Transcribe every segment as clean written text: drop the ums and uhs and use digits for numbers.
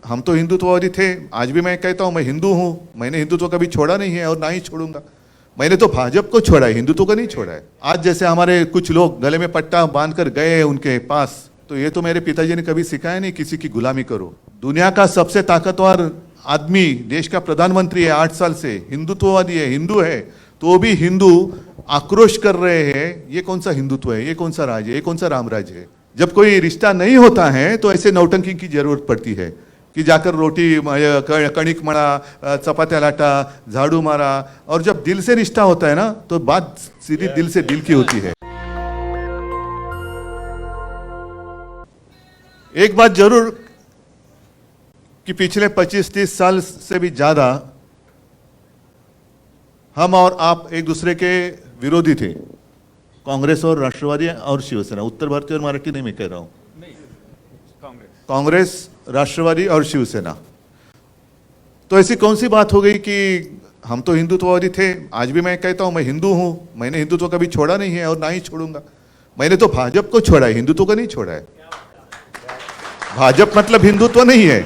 हम तो हिंदुत्ववादी थे, आज भी मैं कहता हूँ मैं हिंदू हूँ, मैंने हिंदुत्व कभी छोड़ा नहीं है और ना ही छोड़ूंगा। मैंने तो भाजपा को छोड़ा है, हिंदुत्व को नहीं छोड़ा है। आज जैसे हमारे कुछ लोग गले में पट्टा बांधकर गए उनके पास, तो ये तो मेरे पिताजी ने कभी सिखाया नहीं किसी की गुलामी करो। दुनिया का सबसे ताकतवर आदमी, देश का प्रधानमंत्री है 8 साल से, हिंदुत्ववादी है, हिंदू है, तो भी हिंदू आक्रोश कर रहे हैं। ये कौन सा हिंदुत्व है, ये कौन सा राज है, ये कौन सा रामराज है? जब कोई रिश्ता नहीं होता है तो ऐसे नौटंकी की जरूरत पड़ती है कि जाकर रोटी कणिक मड़ा, चपात्या लाटा, झाड़ू मारा। और जब दिल से रिश्ता होता है ना तो बात सीधी दिल से दिल की होती है। एक बात जरूर कि पिछले 25-30 साल से भी ज्यादा हम और आप एक दूसरे के विरोधी थे, कांग्रेस और राष्ट्रवादी और शिवसेना। उत्तर भारतीय और मराठी नहीं मैं कह रहा हूं, कांग्रेस, राष्ट्रवादी और शिवसेना। तो ऐसी कौन सी बात हो गई कि हम तो हिंदुत्ववादी थे, आज भी मैं कहता हूं मैं हिंदू हूं, मैंने हिंदुत्व कभी छोड़ा नहीं है और ना ही छोड़ूंगा। मैंने तो भाजपा को छोड़ा है, हिंदुत्व को नहीं छोड़ा है। भाजपा मतलब हिंदुत्व नहीं है,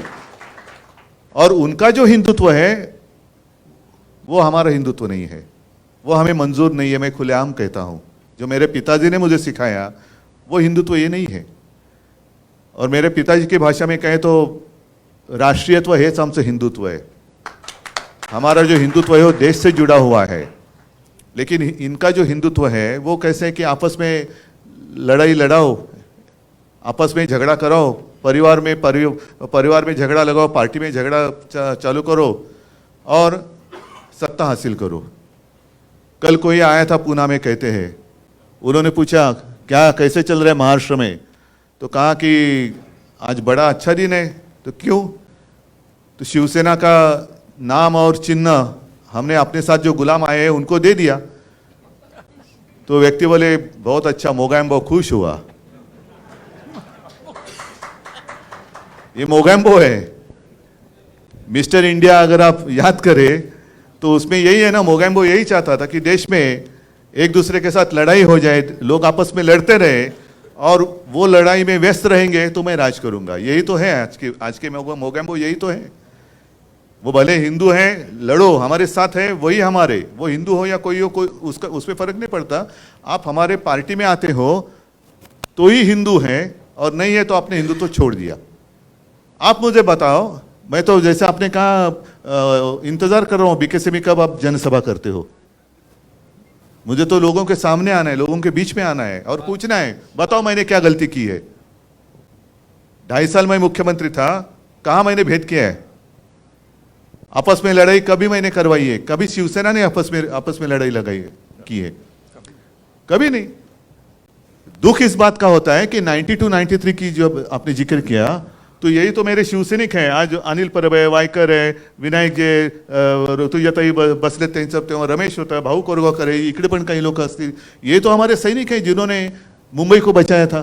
और उनका जो हिंदुत्व है वो हमारा हिंदुत्व नहीं है, वो हमें मंजूर नहीं है। मैं खुलेआम कहता हूं, जो मेरे पिताजी ने मुझे सिखाया वो हिंदुत्व ये नहीं है। और मेरे पिताजी की भाषा में कहें तो राष्ट्रीयत्व है हमसे हिंदुत्व है। हमारा जो हिंदुत्व है वो देश से जुड़ा हुआ है। लेकिन इनका जो हिंदुत्व है वो कैसे है कि आपस में लड़ाई लड़ाओ, आपस में झगड़ा कराओ, परिवार में झगड़ा लगाओ, पार्टी में झगड़ा चालू करो और सत्ता हासिल करो। कल कोई आया था पूना में, कहते हैं, उन्होंने पूछा क्या कैसे चल रहा है महाराष्ट्र में, तो कहा कि आज बड़ा अच्छा दिन है। तो क्यों? तो शिवसेना का नाम और चिन्ह हमने अपने साथ जो गुलाम आए हैं उनको दे दिया। तो व्यक्ति बोले बहुत अच्छा, मोगैम्बो खुश हुआ। ये मोगैम्बो है। मिस्टर इंडिया अगर आप याद करें तो उसमें यही है ना, मोगैम्बो यही चाहता था कि देश में एक दूसरे के साथ लड़ाई हो जाए, लोग आपस में लड़ते रहे और वो लड़ाई में व्यस्त रहेंगे तो मैं राज करूंगा। यही तो है आज के मोगैम्बो, यही तो है। वो भले हिंदू हैं, लड़ो, हमारे साथ है, वही हमारे, वो हिंदू हो या कोई हो, कोई उसका उसमें फर्क नहीं पड़ता। आप हमारे पार्टी में आते हो तो ही हिंदू हैं, और नहीं है तो आपने हिंदुत्व छोड़ दिया। आप मुझे बताओ, मैं तो जैसे आपने कहा इंतजार कर रहा हूं बीकेसी में कब आप जनसभा करते हो। मुझे तो लोगों के सामने आना है, लोगों के बीच में आना है और पूछना है बताओ मैंने क्या गलती की है। 2.5 साल मैं मुख्यमंत्री था, कहां मैंने भेद किया है? आपस में लड़ाई कभी मैंने करवाई है? कभी शिवसेना ने आपस में लड़ाई लगाई है, की है? कभी नहीं। दुख इस बात का होता है कि 92-93 की जो आपने जिक्र किया, तो यही तो मेरे शिवसैनिक हैं। आज अनिल परब है, वायकर है, विनायक जे, ऋतुजाताई बसले त्यांचं तेव्हा रमेश होता, भाऊ कोरगावकर है, इकडे पण काही लोक असतील। ये तो हमारे सैनिक हैं जिन्होंने मुंबई को बचाया था।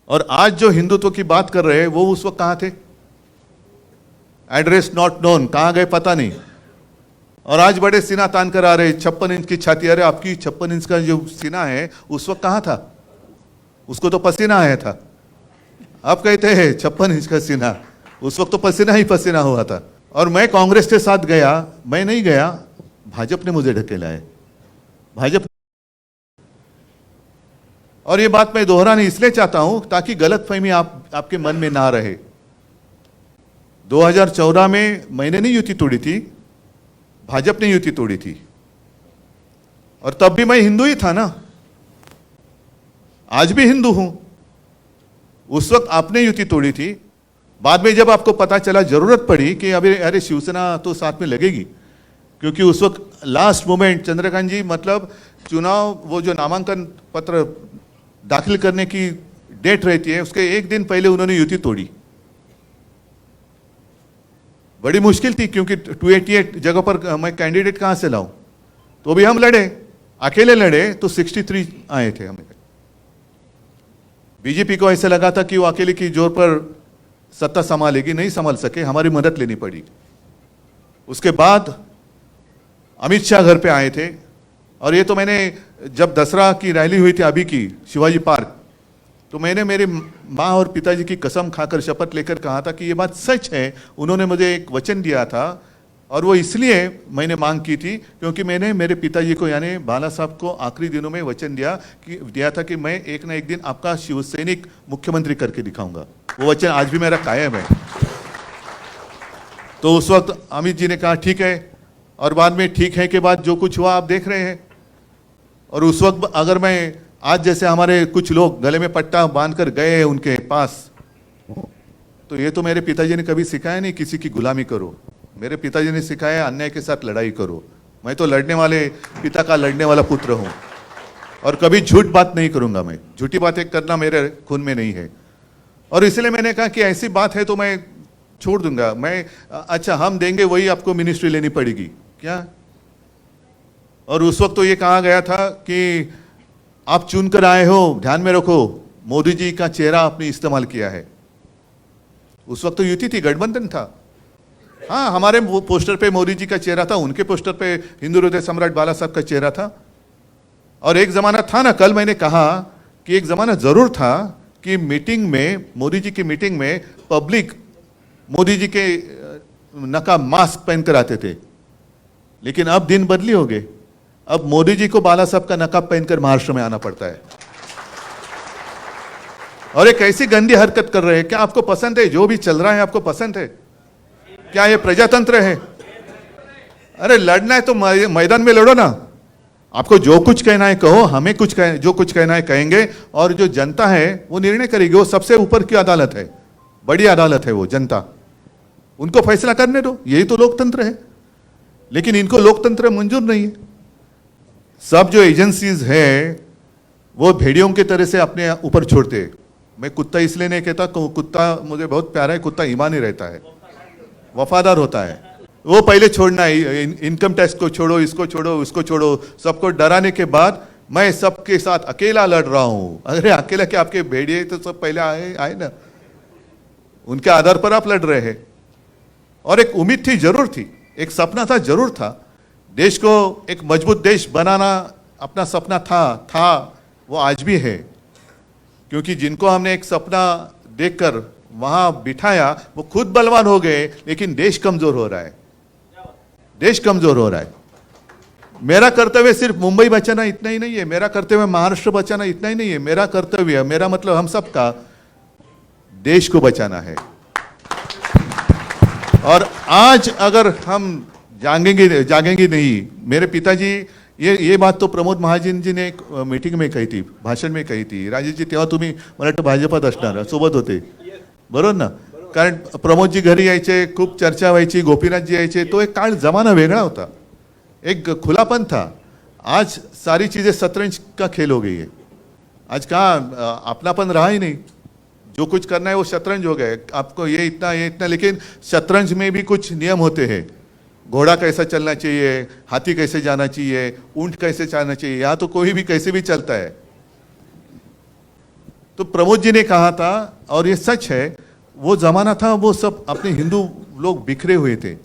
और आज जो हिंदुत्व की बात कर रहे हैं वो उस वक्त कहाँ थे? एड्रेस नॉट नोन, कहाँ गए पता नहीं। और आज बड़े सीना तान कर आ रहे, 56 इंच की छाती। अरे आपकी 56 इंच का जो सीना है उस वक्त कहाँ था? उसको तो पसीना आया था। आप कहते हैं 56 इंच का सीना, उस वक्त तो पसीना ही पसीना हुआ था। और मैं कांग्रेस के साथ गया, मैं नहीं गया, भाजपा ने मुझे ढकेला है, भाजपा। और ये बात मैं दोहरानी इसलिए चाहता हूं ताकि गलतफहमी आपके मन में ना रहे। 2014 में मैंने नहीं युति तोड़ी थी, भाजपा ने युति तोड़ी थी, और तब भी मैं हिंदू ही था ना, आज भी हिंदू हूं। उस वक्त आपने युति तोड़ी थी। बाद में जब आपको पता चला, जरूरत पड़ी कि अरे शिवसेना तो साथ में लगेगी, क्योंकि उस वक्त लास्ट मोमेंट चंद्रकांत जी, मतलब चुनाव, वो जो नामांकन पत्र दाखिल करने की डेट रहती है उसके एक दिन पहले उन्होंने युति तोड़ी। बड़ी मुश्किल थी, क्योंकि 288 जगह पर मैं कैंडिडेट कहां से लाऊं। तो भी हम लड़े, अकेले लड़े, तो 63 आए थे हमें। बीजेपी को ऐसा लगा था कि वो अकेले की जोर पर सत्ता संभालेगी, नहीं संभाल सके, हमारी मदद लेनी पड़ी। उसके बाद अमित शाह घर पे आए थे, और ये तो मैंने जब दसरा की रैली हुई थी अभी की शिवाजी पार्क, तो मैंने मेरे माँ और पिताजी की कसम खाकर शपथ लेकर कहा था कि ये बात सच है। उन्होंने मुझे एक वचन दिया था और वो इसलिए मैंने मांग की थी क्योंकि मैंने मेरे पिताजी को यानी बाला साहब को आखिरी दिनों में वचन दिया था कि मैं एक ना एक दिन आपका शिवसैनिक मुख्यमंत्री करके दिखाऊंगा। वो वचन आज भी मेरा कायम है। तो उस वक्त अमित जी ने कहा ठीक है, और बाद में ठीक है के बाद जो कुछ हुआ आप देख रहे हैं। और उस वक्त अगर मैं आज जैसे हमारे कुछ लोग गले में पट्टा बांधकर गए हैं उनके पास, तो ये तो मेरे पिताजी ने कभी सिखाया नहीं किसी की गुलामी करो। मेरे पिताजी ने सिखाया अन्याय के साथ लड़ाई करो। मैं तो लड़ने वाले पिता का लड़ने वाला पुत्र हूँ और कभी झूठ बात नहीं करूँगा। मैं झूठी बातें करना मेरे खून में नहीं है। और इसलिए मैंने कहा कि ऐसी बात है तो मैं छोड़ दूंगा। मैं अच्छा हम देंगे वही आपको मिनिस्ट्री लेनी पड़ेगी क्या? और उस वक्त तो ये कहा गया था कि आप चुनकर आए हो, ध्यान में रखो मोदी जी का चेहरा आपने इस्तेमाल किया है। उस वक्त तो युति थी, गठबंधन था। हाँ, हमारे पोस्टर पे मोदी जी का चेहरा था, उनके पोस्टर पे हिंदू हृदय सम्राट बाला साहब का चेहरा था। और एक जमाना था ना, कल मैंने कहा कि एक जमाना जरूर था कि मीटिंग में, मोदी जी की मीटिंग में पब्लिक मोदी जी के नकाब मास्क पहनकर आते थे। लेकिन अब दिन बदली हो गए। अब मोदी जी को बाला साहब का नकाब पहनकर महाराष्ट्र में आना पड़ता है और एक ऐसी गंदी हरकत कर रहे हैं। क्या आपको पसंद है जो भी चल रहा है? आपको पसंद है क्या? ये प्रजातंत्र है? अरे लड़ना है तो मैदान में लड़ो ना। आपको जो कुछ कहना है कहो, हमें जो कुछ कहना है कहेंगे, और जो जनता है वो निर्णय करेगी। वो सबसे ऊपर की अदालत है, बड़ी अदालत है वो जनता। उनको फैसला करने दो, यही तो लोकतंत्र है। लेकिन इनको लोकतंत्र मंजूर नहीं है। सब जो एजेंसीज है वो भेड़ियों की तरह से अपने ऊपर छोड़ते हैं। मैं कुत्ता इसलिए नहीं कहता, कुत्ता मुझे बहुत प्यारा है। कुत्ता ईमानी रहता है, वफादार होता है। वो पहले छोड़ना है, इनकम टैक्स को छोड़ो, इसको छोड़ो, उसको छोड़ो, सबको डराने के बाद मैं सबके साथ अकेला लड़ रहा हूं। अरे अकेला क्या, आपके भेड़िए तो सब पहले आए ना, उनके आधार पर आप लड़ रहे हैं। और एक उम्मीद थी, जरूर थी, एक सपना था, जरूर था। देश को एक मजबूत देश बनाना अपना सपना था, वो आज भी है। क्योंकि जिनको हमने एक सपना देखकर वहां बिठाया वो खुद बलवान हो गए, लेकिन देश कमजोर हो रहा है। देश कमजोर हो रहा है। मेरा कर्तव्य सिर्फ मुंबई बचाना इतना ही नहीं है, मेरा कर्तव्य महाराष्ट्र बचाना इतना ही नहीं है। मेरा कर्तव्य, मेरा मतलब हम सबका देश को बचाना है। और आज अगर हम जागेंगे नहीं, मेरे पिताजी ये बात तो प्रमोद महाजन जी ने एक मीटिंग में कही थी, भाषण में कही थी। राजेश जी तेव्हा तुम्ही मला वाटतं भाजपात असणार, सोबत होते बरोबर ना? कारण प्रमोद जी घरी यायचे, खूप चर्चा व्हायची, गोपीनाथ जी यायचे। तो एक काळ जमाना वेगळा होता, एक खुलापन था। आज सारी चीजें शतरंज का खेल हो गई है। आज कहाँ अपनापन रहा ही नहीं। जो कुछ करना है वो शतरंज हो गया। आपको ये इतना, लेकिन शतरंज में भी कुछ नियम होते हैं। घोड़ा कैसा चलना चाहिए, हाथी कैसे जाना चाहिए, ऊंट कैसे चलना चाहिए। यहाँ तो कोई भी कैसे भी चलता है। तो प्रमोद जी ने कहा था, और ये सच है, वो जमाना था, वो सब अपने हिंदू लोग बिखरे हुए थे।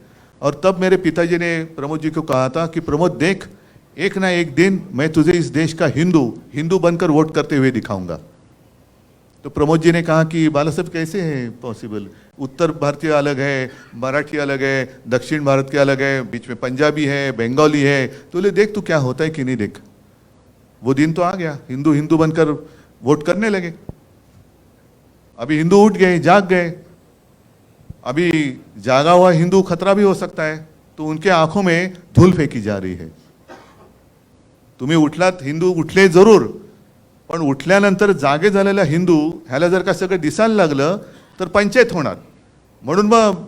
और तब मेरे पिताजी ने प्रमोद जी को कहा था कि प्रमोद देख, एक ना एक दिन मैं तुझे इस देश का हिंदू बनकर वोट करते हुए दिखाऊंगा। तो प्रमोद जी ने कहा कि बाला साहब कैसे है पॉसिबल? उत्तर भारतीय अलग है, मराठी अलग है, दक्षिण भारत के अलग है, बीच में पंजाबी है, बंगाली है। तो ले देख तू क्या होता है कि नहीं। देख, वो दिन तो आ गया, हिंदू बनकर वोट करने लगे। अभी हिंदू उठ गए, जाग गए। अभी जागा हुआ हिंदू खतरा भी हो सकता है, तो उनके आंखों में धूल फेंकी जा रही है। तुम्ही उठलात, हिंदू उठले जरूर, पण उठल्यानंतर जागे झालेला हिंदू ह्याला जर का सगळं दिसायला लागलं तर पंचायत होणार। म्हणून मग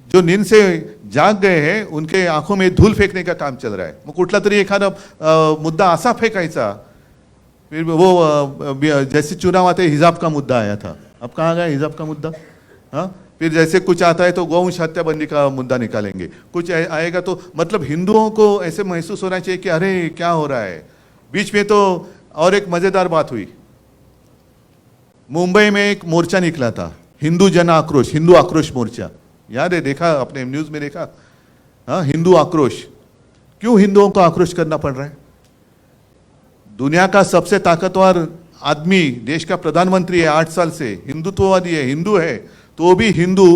जो नींद से जाग गए हैं उनके आंखों में धूल फेंकने का काम चल रहा है। मग कुठला तरी एखादा मुद्दा असा फेंकायचा, फिर वो जैसे चुनाव आते हिजाब का मुद्दा आया था, अब कहाँ गया हिजाब का मुद्दा? हाँ, फिर जैसे कुछ आता है तो गौवंश हत्या बंदी का मुद्दा निकालेंगे, कुछ आएगा तो मतलब हिंदुओं को ऐसे महसूस होना चाहिए कि अरे क्या हो रहा है। बीच में तो और एक मजेदार बात हुई, मुंबई में एक मोर्चा निकला था, हिंदू जन आक्रोश, हिंदू आक्रोश मोर्चा। याद है, देखा अपने न्यूज में देखा? हाँ, हिंदू आक्रोश। क्यों हिंदुओं को आक्रोश करना पड़ रहा है? दुनिया का सबसे ताकतवर आदमी देश का प्रधानमंत्री है 8 साल से, हिंदुत्ववादी है, हिंदू है, तो भी हिंदू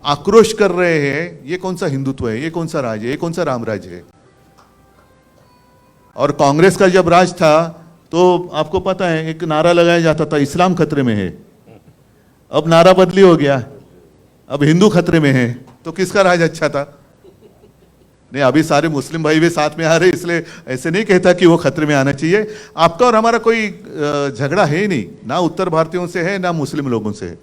आक्रोश कर रहे हैं। ये कौन सा हिंदुत्व है? ये कौन सा राज है? ये कौन सा रामराज है? और कांग्रेस का जब राज था तो आपको पता है एक नारा लगाया जाता था, इस्लाम खतरे में है। अब नारा बदली हो गया, अब हिंदू खतरे में है। तो किसका राज अच्छा था? नहीं, अभी सारे मुस्लिम भाई भी साथ में आ रहे, इसलिए ऐसे नहीं कहता कि वो खतरे में आना चाहिए। आपका और हमारा कोई झगड़ा है ही नहीं, ना उत्तर भारतीयों से है ना मुस्लिम लोगों से है।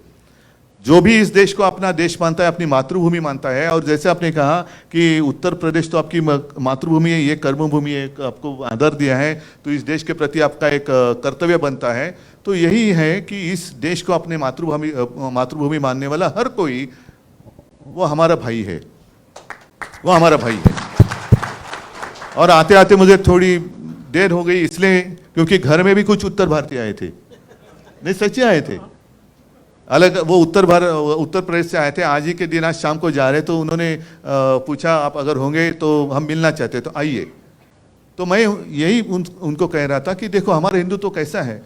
जो भी इस देश को अपना देश मानता है, अपनी मातृभूमि मानता है, और जैसे आपने कहा कि उत्तर प्रदेश तो आपकी मातृभूमि है, ये कर्मभूमि है, आपको आदर दिया है, तो इस देश के प्रति आपका एक कर्तव्य बनता है। तो यही है कि इस देश को अपने मातृभूमि मानने वाला हर कोई वो हमारा भाई है, वो हमारा भाई है। और आते आते मुझे थोड़ी देर हो गई इसलिए क्योंकि घर में भी कुछ उत्तर भारतीय आए थे, नहीं सच्चे आए थे, अलग वो उत्तर प्रदेश से आए थे। आज ही के दिन आज शाम को जा रहे तो उन्होंने पूछा आप अगर होंगे तो हम मिलना चाहते तो आइए। तो मैं यही उनको कह रहा था कि देखो हमारा हिंदुत्व तो कैसा है,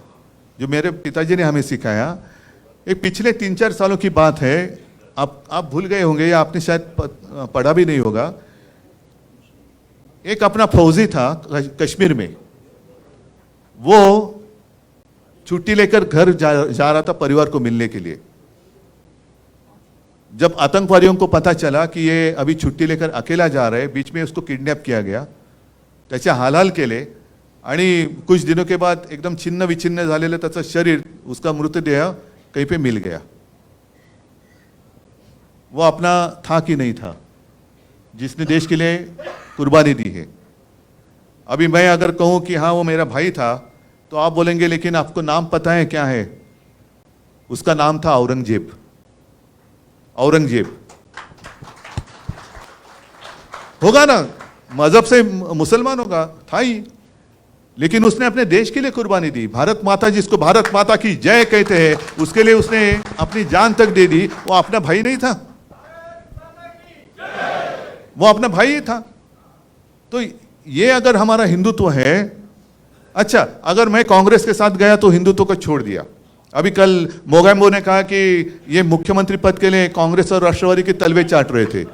जो मेरे पिताजी ने हमें सिखाया। एक पिछले 3-4 सालों की बात है, आप भूल गए होंगे या आपने शायद पढ़ा भी नहीं होगा। एक अपना फौजी था कश्मीर में, वो छुट्टी लेकर घर जा रहा था परिवार को मिलने के लिए। जब आतंकवादियों को पता चला कि ये अभी छुट्टी लेकर अकेला जा रहा है, बीच में उसको किडनैप किया गया, त्याचे हालहाल केले आणि कुछ दिनों के बाद एकदम छिन्न विछिन्न झालेलं त्याचं शरीर, उसका मृतदेह कहीं पे मिल गया। वो अपना था कि नहीं था जिसने देश के लिए कुर्बानी दी है। अभी मैं अगर कहूं कि हाँ वो मेरा भाई था तो आप बोलेंगे लेकिन आपको नाम पता है क्या है? उसका नाम था औरंगजेब। औरंगजेब होगा ना, मजहब से मुसलमान होगा, था ही, लेकिन उसने अपने देश के लिए कुर्बानी दी। भारत माता, जिसको भारत माता की जय कहते हैं, उसके लिए उसने अपनी जान तक दे दी। वो अपना भाई नहीं था, वो अपना भाई ही था। तो ये अगर हमारा हिंदुत्व है। अच्छा, अगर मैं कांग्रेस के साथ गया तो हिंदुत्व को छोड़ दिया। अभी कल मोगैम्बो ने कहा कि ये मुख्यमंत्री पद के लिए कांग्रेस और राष्ट्रवादी के तलवे चाट रहे थे।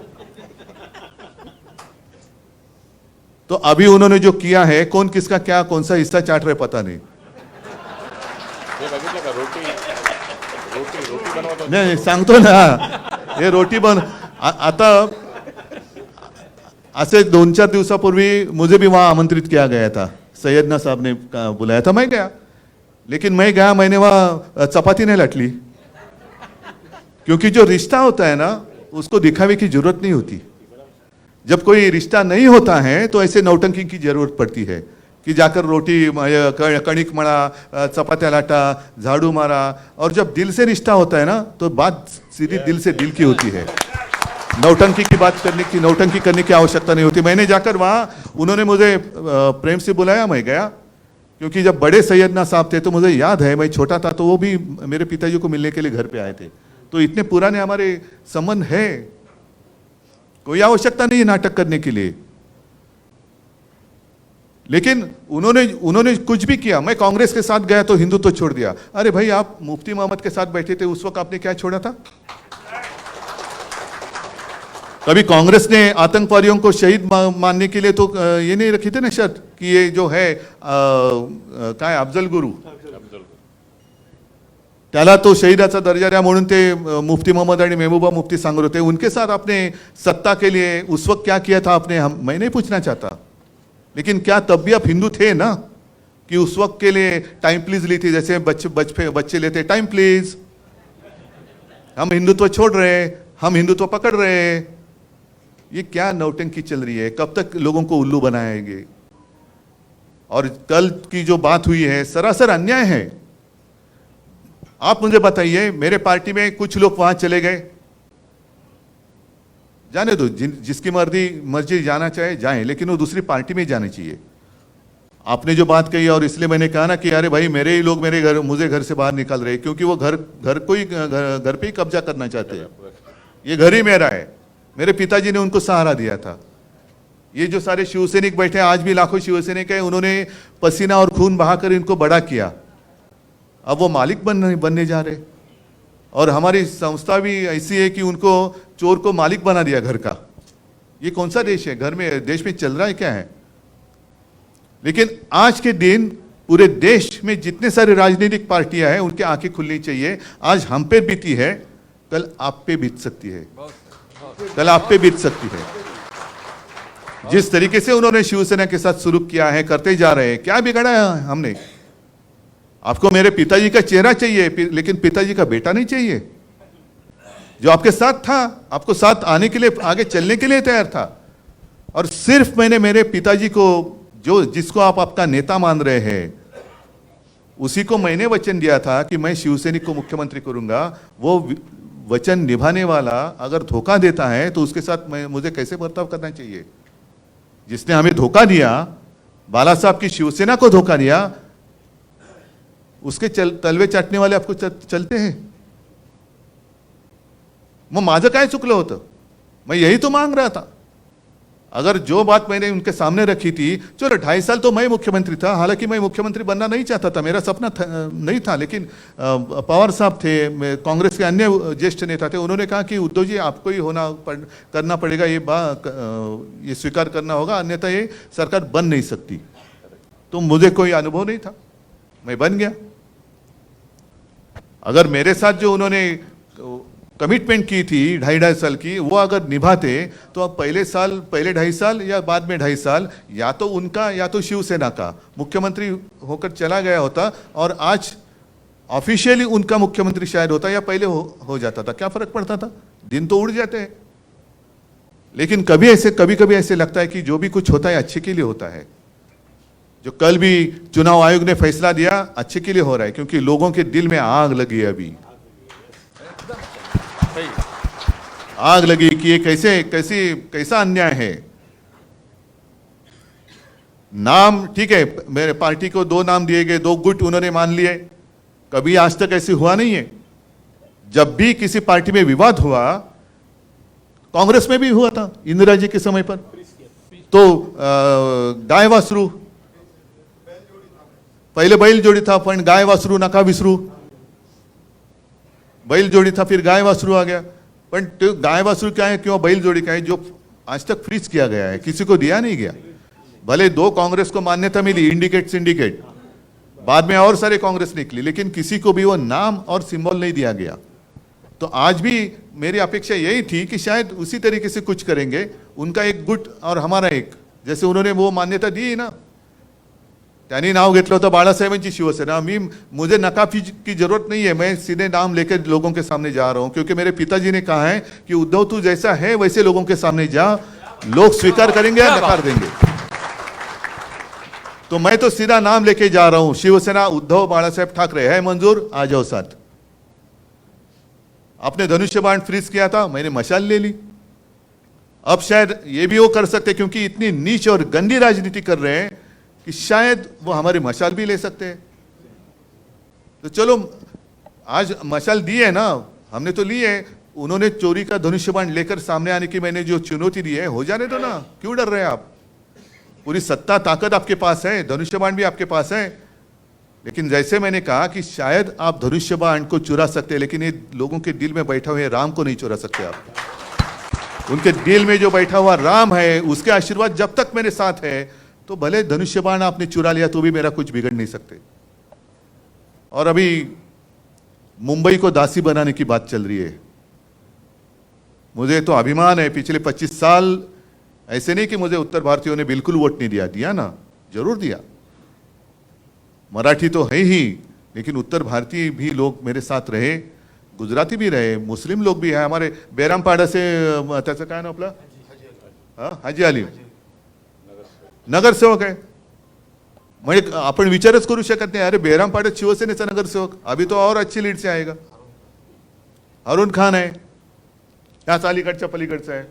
तो अभी उन्होंने जो किया है, कौन किसका क्या कौन सा हिस्सा चाट रहे पता नहीं। नहीं सांगतो ना, हे रोटी बन आता ऐसे 2-4 दिवसापूर्वी मुझे भी वहां आमंत्रित किया गया था। सैयदना साहब ने बुलाया था, मैं गया, लेकिन मैं गया, मैंने वहां चपाती नहीं लटली, क्योंकि जो रिश्ता होता है ना उसको दिखावे की जरूरत नहीं होती। जब कोई रिश्ता नहीं होता है तो ऐसे नौटंकी की जरूरत पड़ती है कि जाकर रोटी कणिक मड़ा, चपात्या लाटा, झाड़ू मारा। और जब दिल से रिश्ता होता है ना तो बात सीधी दिल से दिल की होती है। नौटंकी की बात करने की, नौटंकी करने की आवश्यकता नहीं होती। मैंने जाकर वहाँ, उन्होंने मुझे प्रेम से बुलाया, मैं गया, क्योंकि जब बड़े सैयदना साहब थे तो मुझे याद है, मैं छोटा था तो वो भी मेरे पिताजी को मिलने के लिए घर पे आए थे। तो इतने पुराने हमारे संबंध है, कोई आवश्यकता नहीं है नाटक करने के लिए। लेकिन उन्होंने कुछ भी किया। मैं कांग्रेस के साथ गया तो हिंदुत्व छोड़ दिया। अरे भाई, आप मुफ्ती मोहम्मद के साथ बैठे थे, उस वक्त आपने क्या छोड़ा था? कभी कांग्रेस ने आतंकवादियों को शहीद मानने के लिए तो ये नहीं रखी थे ना शर्त कि ये जो है काय अफजल गुरु, त्याला तो शहीदाचा दर्जा द्या म्हणून ते मुफ्ती मोहम्मद आणि महबूबा मुफ्ती सांगत होते। उनके साथ आपने सत्ता के लिए उस वक्त क्या किया था आपने? मैं नहीं पूछना चाहता, लेकिन क्या तब भी आप हिंदू थे ना, कि उस वक्त के लिए टाइम प्लीज ली थी, जैसे बच्चे लेते टाइम प्लीज, हम हिंदुत्व छोड़ रहे हैं, हम हिंदुत्व पकड़ रहे हैं। ये क्या नौटंकी चल रही है? कब तक लोगों को उल्लू बनाएंगे? और कल की जो बात हुई है सरासर अन्याय है। आप मुझे बताइए, मेरे पार्टी में कुछ लोग वहां चले गए, जाने दो, जिसकी मर्जी जाना चाहे जाए, लेकिन वो दूसरी पार्टी में जाने चाहिए। आपने जो बात कही, और इसलिए मैंने कहा ना कि अरे भाई, मेरे ही लोग मुझे घर से बाहर निकाल रहे, क्योंकि वो घर पे ही कब्जा करना चाहते हैं। ये घर ही मेरा है, मेरे पिताजी ने उनको सहारा दिया था। ये जो सारे शिवसैनिक बैठे हैं, आज भी लाखों शिवसैनिक हैं, उन्होंने पसीना और खून बहाकर इनको बड़ा किया। अब वो मालिक बनने जा रहे। और हमारी संस्था भी ऐसी है कि उनको चोर को मालिक बना दिया घर का। ये कौन सा देश है? घर में देश में चल रहा है क्या है? लेकिन आज के दिन पूरे देश में जितने सारे राजनीतिक पार्टियां हैं उनकी आंखें खुलनी चाहिए। आज हम पे बीती है, कल आप पे बीत सकती है, कल आप पे बीत सकती है। जिस तरीके से उन्होंने शिवसेना के साथ शुरू किया है, करते जा रहे हैं, क्या बिगाड़ा है हमने? आपको मेरे पिताजी का चेहरा चाहिए, लेकिन पिताजी का बेटा नहीं चाहिए जो आपके साथ था, आपको साथ आने के लिए, आगे चलने के लिए तैयार था। और सिर्फ मैंने मेरे पिताजी को, जो जिसको आप आपका नेता मान रहे हैं, उसी को मैंने वचन दिया था कि मैं शिवसैनिक को मुख्यमंत्री करूंगा। वो वचन निभाने वाला अगर धोखा देता है तो उसके साथ मुझे कैसे बर्ताव करना चाहिए? जिसने हमें धोखा दिया, बाला साहब की शिवसेना को धोखा दिया, उसके तलवे चाटने वाले आपको चलते हैं। मग माझं काय चुकलं होतं? मैं यही तो मांग रहा था। अगर जो बात मैंने उनके सामने रखी थी, चलो 2.5 साल तो मैं मुख्यमंत्री था, हालांकि मैं मुख्यमंत्री बनना नहीं चाहता था, मेरा सपना नहीं था, लेकिन पवार साहब थे, कांग्रेस के अन्य ज्येष्ठ नेता थे, उन्होंने कहा कि उद्धव जी आपको ही करना पड़ेगा, ये स्वीकार करना होगा, अन्यथा ये सरकार बन नहीं सकती। तो मुझे कोई अनुभव नहीं था, मैं बन गया। अगर मेरे साथ जो उन्होंने कमिटमेंट की थी 2.5 साल की, वो अगर निभाते तो अब पहले 2.5 साल या बाद में 2.5 साल या तो उनका या तो शिवसेना का मुख्यमंत्री होकर चला गया होता, और आज ऑफिशियली उनका मुख्यमंत्री शायद होता या पहले हो जाता था। क्या फर्क पड़ता था? दिन तो उड़ जाते हैं। लेकिन कभी कभी ऐसे लगता है कि जो भी कुछ होता है अच्छे के लिए होता है। जो कल भी चुनाव आयोग ने फैसला दिया, अच्छे के लिए हो रहा है, क्योंकि लोगों के दिल में आग लगी है। अभी आग लगी कि ये कैसा अन्याय है। नाम ठीक है, मेरे पार्टी को 2 नाम दिए गए, 2 गुट उन्होंने मान लिए। कभी आज तक ऐसे हुआ नहीं है। जब भी किसी पार्टी में विवाद हुआ, कांग्रेस में भी हुआ था इंदिरा जी के समय पर, तो गाय वासरू, पहले बैल जोड़ी था, पण गाय वासरू नका विसरू। बैल जोड़ी था, फिर गाय वासरू आ गया। पण तो गाय वासरू क्या है किंवा बैल जोड़ी क्या है, जो आज तक फ्रीज किया गया है, किसी को दिया नहीं गया। भले 2 कांग्रेस को मान्यता मिली, इंडिकेट सिंडिकेट, बाद में और सारे कांग्रेस निकली, लेकिन किसी को भी वो नाम और सिंबल नहीं दिया गया। तो आज भी मेरी अपेक्षा यही थी कि शायद उसी तरीके से कुछ करेंगे, उनका एक गुट और हमारा एक, जैसे उन्होंने वो मान्यता दी ना, त्यांनी नाव घेतलं होतं बाळासाहेबांची शिवसेना। मुझे नकाफी की जरूरत नहीं है, मैं सीधे नाम लेकर लोगों के सामने जा रहा हूं, क्योंकि मेरे पिताजी ने कहा है कि उद्धव तू जैसा है वैसे लोगों के सामने जा, लोग स्वीकार करेंगे या नकार देंगे। तो मैं तो सीधा नाम लेके जा रहा हूं, शिवसेना उद्धव बाळासाहेब ठाकरे है मंजूर, आ जाओ साथ। आपने धनुष्य बाण फ्रीज किया था, मैंने मशाल ले ली। अब शायद ये भी वो कर सकते, क्योंकि इतनी नीच और गंदी राजनीति कर रहे हैं कि शायद वो हमारे मशाल भी ले सकते हैं। तो चलो, आज मशाल दी है ना, हमने तो ली है। उन्होंने चोरी का धनुष्य बाण लेकर सामने आने की मैंने जो चुनौती दी है, हो जाने दो ना, क्यों डर रहे हैं आप? पूरी सत्ता ताकत आपके पास है, धनुष्य बाण भी आपके पास है। लेकिन जैसे मैंने कहा कि शायद आप धनुष्य बाण को चुरा सकते हैं, लेकिन ये लोगों के दिल में बैठा हुए राम को नहीं चुरा सकते आप। उनके दिल में जो बैठा हुआ राम है, उसके आशीर्वाद जब तक मेरे साथ है, तो भले धनुष्य बाण आपने चुरा लिया तो भी मेरा कुछ बिगड़ नहीं सकते। और अभी मुंबई को दासी बनाने की बात चल रही है। मुझे तो अभिमान है, पिछले 25 साल ऐसे नहीं कि मुझे उत्तर भारतीयों ने बिल्कुल वोट नहीं दिया ना, जरूर दिया। मराठी तो है ही, लेकिन उत्तर भारतीय भी लोग मेरे साथ रहे, गुजराती भी रहे, मुस्लिम लोग भी है। हमारे बेरामपाड़ा से त्याचं काय नाव आपलं, हाजी अली नगरसेवक आहे। म्हणजे आपण विचारच करू शकत नाही, अरे बेरामपाड्यात शिवसेनेचा नगरसेवक, अभी तो और अच्छी लीड से आएगा। अरुण खान आहे, याच अलीकडच्या पलीकडचा आहे,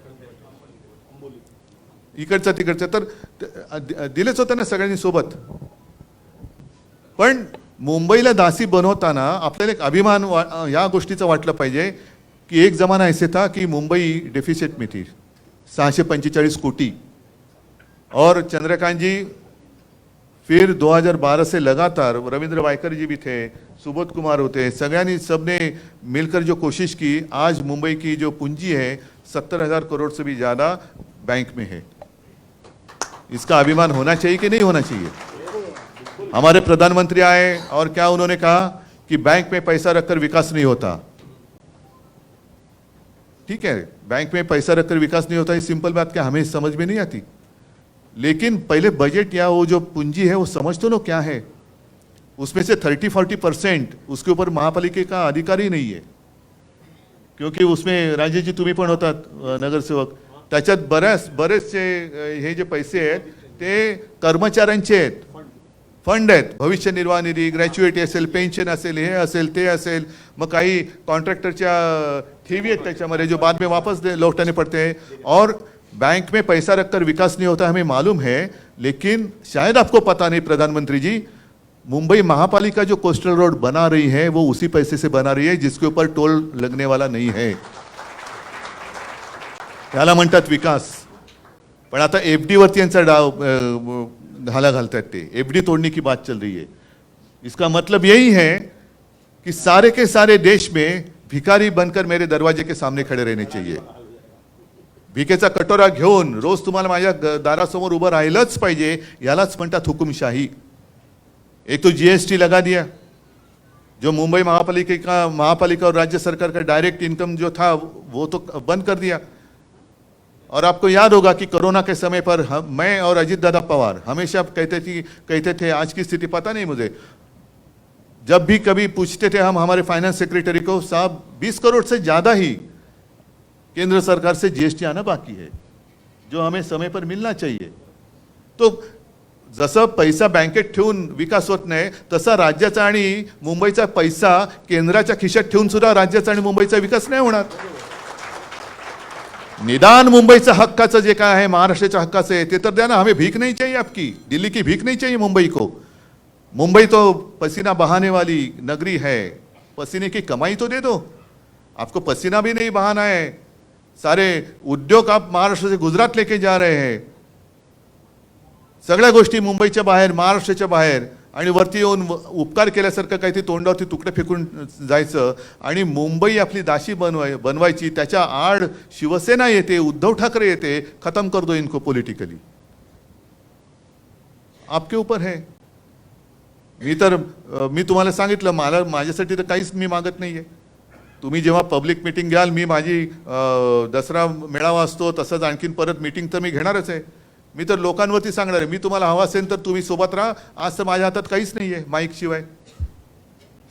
इकडचा तिकडचा, तर दिलेच होतं ना सगळ्यांनी सोबत। पण मुंबईला दासी बनवताना आपल्याला एक अभिमान या गोष्टीचा वाटलं पाहिजे की एक जमाना ऐसे था कि मुंबई डेफिसिट में थी 645 कोटी, और चंद्रकांत जी फिर 2012 से लगातार रविंद्र वायकर जी भी थे, सुबोध कुमार होते, सगळ्यांनी सबने मिलकर जो कोशिश की, आज मुंबई की जो पूंजी है 70,000 करोड़ से भी ज़्यादा बैंक में है। इसका अभिमान होना चाहिए कि नहीं होना चाहिए? हमारे प्रधानमंत्री आए और क्या उन्होंने कहा कि बैंक में पैसा रखकर विकास नहीं होता। ठीक है, बैंक में पैसा रखकर विकास नहीं होता, ये सिंपल बात क्या हमें समझ में नहीं आती? लेकिन पहले बजट या वो जो पूंजी है वो समझ तो लो क्या है। उसमें से 30-40% उसके ऊपर महापालिका का अधिकार ही नहीं है, क्योंकि उसमें राजेशजी तुम्ही पण होतात नगरसेवक, त्याच्यात बरेचसे हे जे पैसे आहेत ते कर्मचाऱ्यांचे आहेत, फंड आहेत, भविष्य निर्वाह निधी, ग्रॅच्युएटी असेल, पेन्शन असेल, हे असेल, ते असेल, मग काही कॉन्ट्रॅक्टरच्या ठेवी आहेत त्याच्यामध्ये जो बाद में वापस लौटाने पड़ते हैं। और बैंक में पैसा रखकर विकास नहीं होता हमें मालूम है, लेकिन शायद आपको पता नहीं प्रधानमंत्री जी, मुंबई महापालिका जो कोस्टल रोड बना रही है वो उसी पैसे से बना रही है जिसके ऊपर टोल लगने वाला नहीं है। याला म्हणतात विकास। पण आता एफडी वरती यांचा डाव घाला घालतात ते, एफडी तोड़ने की बात चल रही है। इसका मतलब यही है कि सारे के सारे देश में भिखारी बनकर मेरे दरवाजे के सामने खड़े रहने चाहिए। भिकेचा कटोरा घेऊन रोज तुम्हाला माझ्या दारासमोर उभं राहिलंच पाहिजे, यालाच म्हणतात हुकुमशाही। एक तो जीएसटी लगा दिया, जो मुंबई महापालिका और राज्य सरकार का डायरेक्ट इनकम जो था वो तो बंद कर दिया। और आपको याद होगा कि कोरोना के समय पर मैं और अजीत दादा पवार हमेशा कहते थे, आज की स्थिति पता नहीं मुझे, जब भी कभी पूछते थे हम हमारे फाइनेंस सेक्रेटरी को, साहब 20 करोड़ से ज़्यादा ही केंद्र सरकार से जीएसटी आना बाकी है, जो हमें समय पर मिलना चाहिए। तो जसं पैसा बँकेत ठेवून विकास होत नाही, तसा राज्याचा आणि मुंबईचा पैसा केंद्राच्या खिशात ठेवून सुद्धा राज्याचा आणि मुंबईचा विकास नाही होणार। निदान मुंबईचा हक्काचं जे काय आहे, महाराष्ट्राच्या हक्काचं आहे ते तर द्या ना, हमें भीख नहीं चाहिए आपकी, दिल्ली की भीख नहीं चाहिए मुंबई को। मुंबई तो पसीना बहाने वाली नगरी है, पसीने की कमाई तो दे दो। आपको पसीना भी नहीं बहाना है, सारे उद्योग आप महाराष्ट्र से गुजरात लेके जा रहे हैं, सगळ्या गोष्टी मुंबईच्या बाहेर, महाराष्ट्राच्या बाहेर, आणि वरती येऊन उपकार केल्यासारखं काहीतरी तोंडावरती तुकडे फेकून जायचं आणि मुंबई आपली दाशी बनवायची। त्याच्या आड शिवसेना येते, उद्धव ठाकरे येते, खत्म कर दो इनको पॉलिटिकली। आपके ऊपर है। मी तुम्हाला सांगितलं, मला माझ्यासाठी तर काहीच मी मागत नाहीये। तुम्ही जेव्हा पब्लिक मीटिंग घ्याल, मी माझी दसरा मेळावा असतो तसंच आणखीन परत मीटिंग तर मी घेणारच आहे। मी तर लोकांवरती सांगणार आहे, मी तुम्हाला हवा असेल तर तुम्ही सोबत राहा। आज तर माझ्या हातात काहीच नाही आहे माइक शिवाय,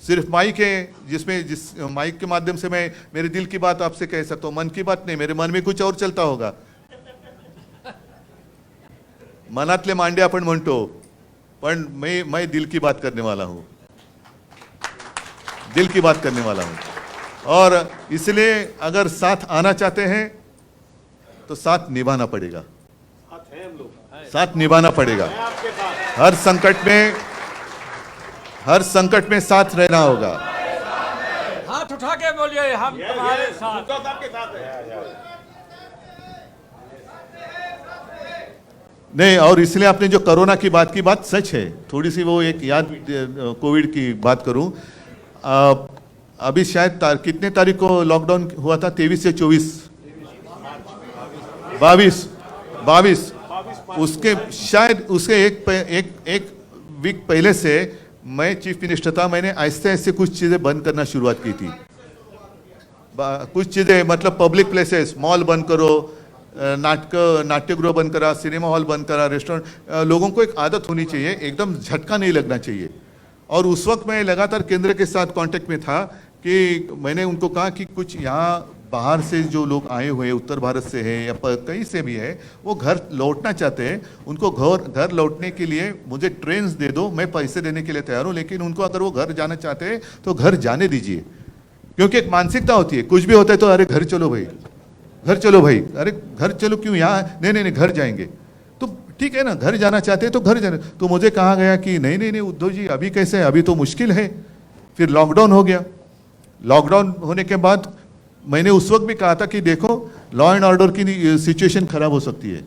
सिर्फ माइक है जिस माइक के माध्यम से मैं मेरे दिल की बात आपसे कह सकता हूँ। मन की बात नहीं, मेरे मन में कुछ और चलता होगा। मनातले मांडे आपण म्हणतो, पण मैं दिल की बात करने वाला हूँ, दिल की बात करने वाला हूँ। और इसलिए अगर साथ आना चाहते हैं तो साथ निभाना पड़ेगा, साथ निभाना पड़ेगा। हर संकट में साथ रहना होगा। हाथ उठा के बोलिए, हम तुम्हारे साथ हैं। नहीं, और इसलिए आपने जो कोरोना की बात सच है। थोड़ी सी वो एक याद कोविड की बात करूं, अभी शायद कितने तारीख को लॉकडाउन हुआ था? 23 से 22। उसके शायद उसके एक वीक पहले से मैं चीफ मिनिस्टर था, मैंने ऐसे ऐसे कुछ चीज़ें बंद करना शुरुआत की थी। कुछ चीज़ें मतलब पब्लिक प्लेसेस, मॉल बंद करो, नाट्यगृह बंद करा, सिनेमा हॉल बंद करा, रेस्टोरेंट। लोगों को एक आदत होनी चाहिए, एकदम झटका नहीं लगना चाहिए। और उस वक्त मैं लगातार केंद्र के साथ कांटेक्ट में था कि मैंने उनको कहा कि कुछ यहाँ बाहर से जो लोग आए हुए हैं, उत्तर भारत से हैं या कहीं से भी है, वो घर लौटना चाहते हैं। उनको घर लौटने के लिए मुझे ट्रेन्स दे दो, मैं पैसे देने के लिए तैयार हूँ, लेकिन उनको अगर वो घर जाना चाहते हैं तो घर जाने दीजिए। क्योंकि एक मानसिकता होती है, कुछ भी होता है तो अरे घर चलो भाई, घर चलो भाई, अरे घर चलो क्यों, यहाँ नहीं घर जाएंगे। तो ठीक है ना, घर जाना चाहते हैं तो घर जाने। तो मुझे कहा गया कि नहीं उद्धव जी, अभी कैसे है, अभी तो मुश्किल है। फिर लॉकडाउन हो गया। लॉकडाउन होने के बाद मैंने उस वक्त भी कहा था कि देखो, लॉ एंड ऑर्डर की सिचुएशन खराब हो सकती है।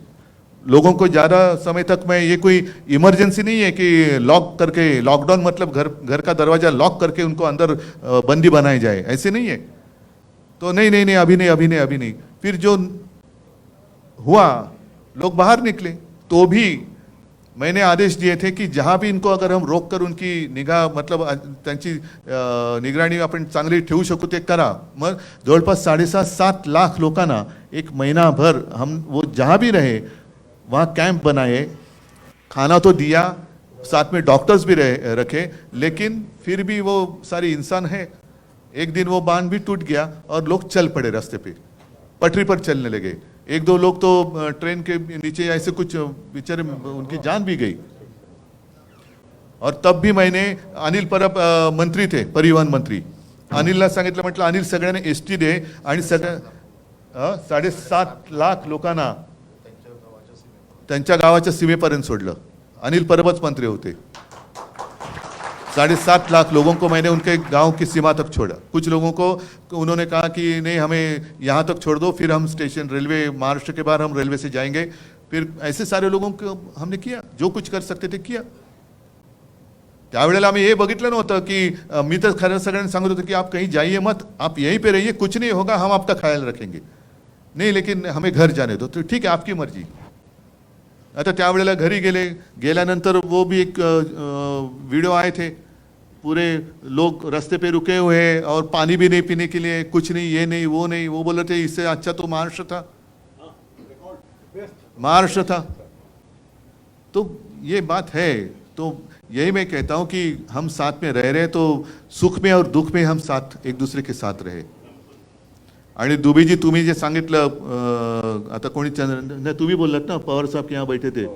लोगों को ज़्यादा समय तक मैं, ये कोई इमरजेंसी नहीं है कि लॉक करके, लॉकडाउन मतलब घर का दरवाज़ा लॉक करके उनको अंदर बंदी बनाई जाए, ऐसे नहीं है। तो नहीं नहीं नहीं, अभी नहीं। फिर जो हुआ, लोग बाहर निकले, तो भी मैंने आदेश दिए थे की जहां भी इनको अगर हम रोक कर उनकी निगाह मतलब त्यांची निगराणी आपण चांगली ठेवू शकू ते करा। मग जवळपास 7.5 लाख लोकांना एक महीनाभर हम वो जहां भी रहे वहाँ कैंप बनाए, खाना तो दिया, साथ में डॉक्टर्स भी रखे, लेकिन फिर भी वो सारे इंसान है। एक दिन वो बांध भी टूट गया और लोग चल पड़े रास्ते पे, पटरी पर चलने लगे। एक दो लोग तो ट्रेन के नीचे ऐसे कुछ बेचारे उनकी जान भी गई। और तब भी मैंने, अनिल परब मंत्री थे, परिवहन मंत्री, अनिलला सांगितलं, म्हटलं अनिल सगळ्यांना एसटी दे आणि सगळ्या 7.5 लाख लोकांना त्यांच्या गावाच्या सीमेपर्यंत सोडलं। अनिल परबच मंत्री होते। 7.5 लाख लोगों को मैंने उनके गांव की सीमा तक छोड़ा। कुछ लोगों को उन्होंने कहा कि नहीं हमें यहाँ तक छोड़ दो, फिर हम स्टेशन रेलवे, महाराष्ट्र के बाहर हम रेलवे से जाएंगे। फिर ऐसे सारे लोगों को हमने किया, जो कुछ कर सकते थे किया। त्यावेळेला आम्ही हे बघितलं नव्हतं की मी तर खरं सगळ्यांना सांगत होतो की आप कहीं जाइए मत, आप यहीं पे रहिए, कुछ नहीं होगा, हम आपका ख्याल रखेंगे। नहीं, लेकिन हमें घर जाने दो। तो ठीक है, आपकी मर्जी। आता त्यावेळेला घरी गेल्यानंतर वो भी एक वीडियो आए थे, पूरे लोग रास्ते पे रुके हुए हैं और पानी भी नहीं पीने के लिए, कुछ नहीं, ये नहीं वो नहीं। वो बोल रहे थे इससे अच्छा तो महाराष्ट्र था। तो ये बात है। तो यही मैं कहता हूं कि हम साथ में रह रहे, तो सुख में और दुख में हम साथ एक दूसरे के साथ रहे। आणि दुबेजी, तुम्ही जे सांगितलं, आता कोणी तुम्ही बोललात ना, पवार साहब के यहाँ बैठे थे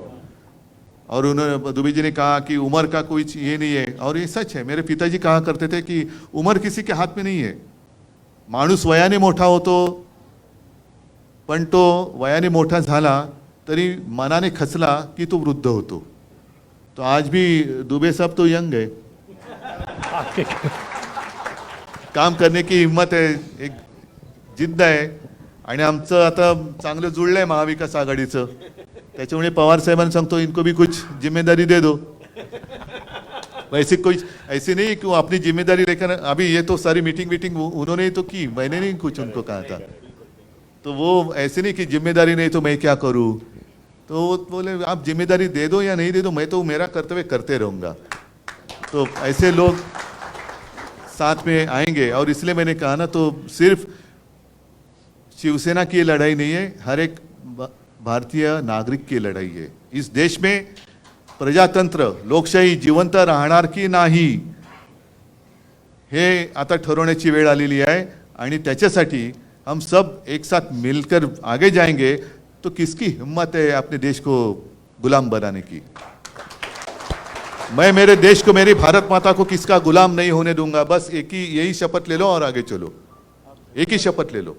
और उन्होंने, दुबे जी ने कहा कि उम्र का कोई ये नहीं है, और ये सच है। मेरे पिताजी कहा करते थे कि उम्र किसी के हाथ में नहीं है। माणूस वयाने मोठा होतो, पण तो वयाने मोठा झाला तरी मनाने खचला की तो वृद्ध होतो। तो आज भी दुबे साहब तो यंग है, काम करने की हिम्मत है, एक जिद्द आहे। आणि आमचं आता चांगलं जुळलंय महाविकास आघाडीचं, त्याच्यामुळे पवार साहेबांना सांगतो इनको भी कुछ जिम्मेदारी दे दो। वैसे कोई ऐसे नहीं कि वो अपनी जिम्मेदारी लेकर, अभी ये तो सारी मीटिंग उन्होंने ही तो की, मैंने नहीं कुछ उनको कहा था। तो वो ऐसे नहीं कि जिम्मेदारी नहीं तो मैं क्या करूं। तो वो बोले आप जिम्मेदारी दे दो या नहीं दे दो, मैं तो मेरा कर्तव्य करते रहूंगा। तो ऐसे लोग साथ में आएंगे। और इसलिए मैंने कहा ना, तो सिर्फ शिवसेना की लड़ाई नहीं है, हर एक भारतीय नागरिक की लड़ाई है। इस देश में प्रजातंत्र, लोकशाही जिवंत राहणार की नाही हे आता ठरवण्याची वेळ आलेली आहे। आणि त्याच्यासाठी हम सब एक साथ मिलकर आगे जाएंगे। तो किसकी हिम्मत है अपने देश को गुलाम बनाने की। मैं मेरे देश को, मेरी भारत माता को किसका गुलाम नहीं होने दूंगा। बस एक ही, यही शपथ ले लो और आगे चलो, एक ही शपथ ले लो।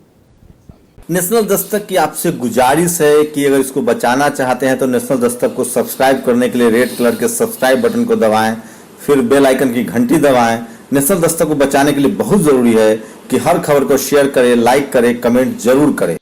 नेशनल दस्तक की आपसे गुजारिश है कि अगर इसको बचाना चाहते हैं तो नेशनल दस्तक को सब्सक्राइब करने के लिए रेड कलर के सब्सक्राइब बटन को दबाएं, फिर बेल आइकन की घंटी दबाएं। नेशनल दस्तक को बचाने के लिए बहुत जरूरी है कि हर खबर को शेयर करें, लाइक करें, कमेंट जरूर करें।